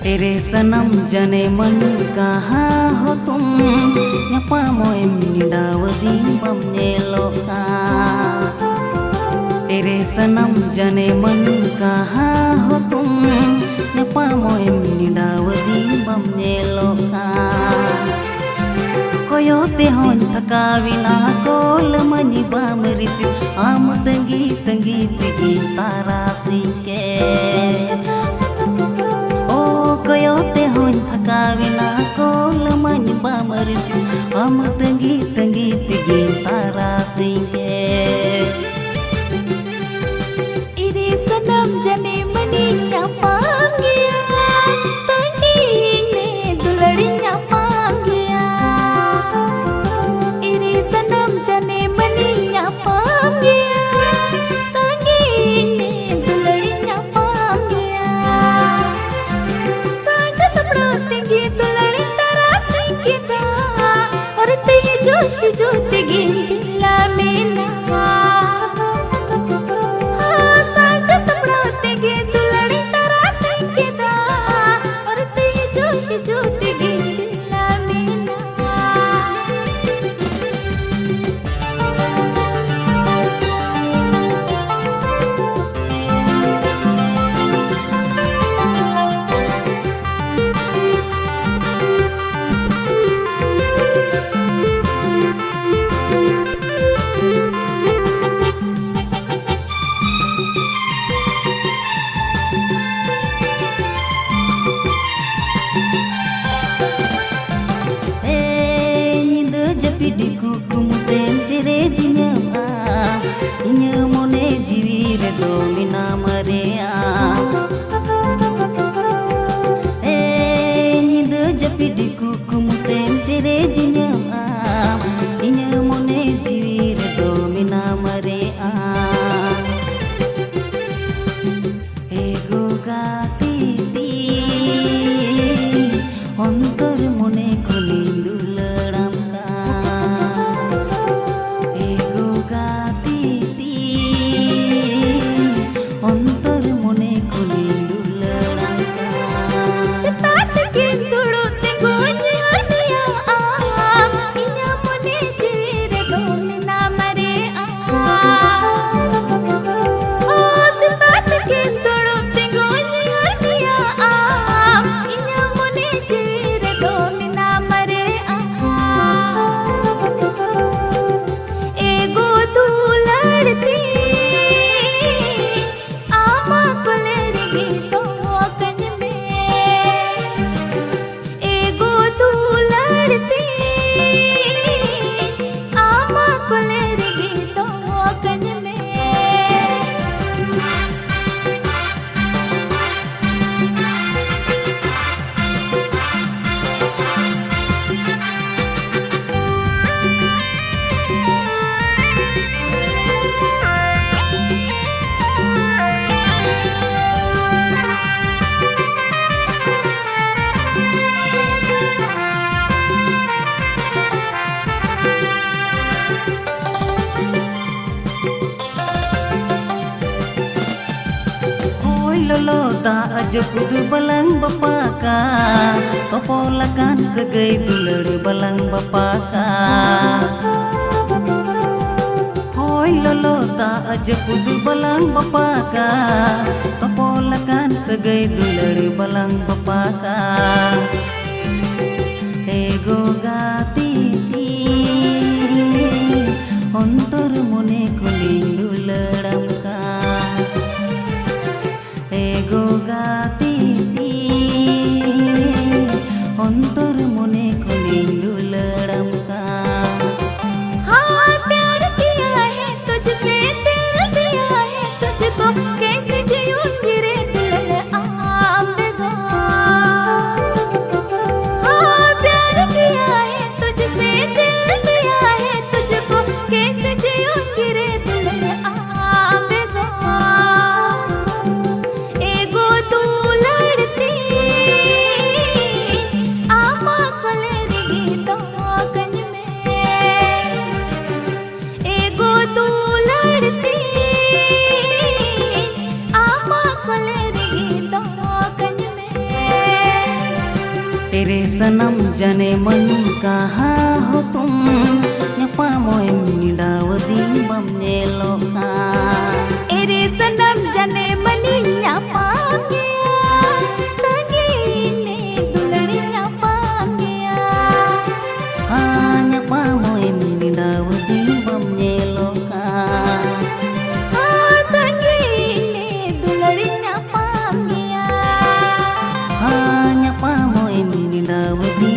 तेरे सनम जने मन कहाँ हो तुम Nyapamoy minidawadi mamneloka तेरे सनम जने मन कहाँ हो तुम Nyapamoy minidawadi mamneloka Koyote hon thakawina kol mani bamrisi am tangi tangi tigi tarasike Koyote hon thakawina kol mani bamrisi am tangi tangi tigi tarasike Ire sanam jane mani nyapam gaya tangi ne duladi nyapam gaya Ire sanam jane mani nyapam gaya tangi ne duladi nyapam gaya Saja sapna tingi duladi tarasi kita aur te jyoti jyoti gindila mena Diku kumutem cere jinyama Inya mone jiwire domina marea Nyinda japi diku kumutem cere jinyama Inya mone jiwire domina marea Ego gatiti Ontor mone kolindu Lolo ta ajapud balang bapaka Topolakan sagai dulur balang bapaka Hoy lolo ta ajapud balang bapaka Topolakan sagai dulur balang bapaka Ego gatiti Ontor mone kulindu ledamka Ego gatiti Ontor mone kulindu ledamka हाँ प्यार किया है तुझसे दिल दिया है तुझको कैसे जीऊंगी रे दिल आमगा हाँ प्यार किया है तुझसे दिल दिया है तुझको कैसे जीऊंगी रे दिल Ere sanam jane man kaha ho tum nyapa moy nidawadi bam neloka Ere sanam jane mani nyapa gaya tagi ne dulari nyapa gaya ha nyapa moy nidawadi bam neloka ha tagi ne dulari nyapa gaya ha nyapa moy nidawadi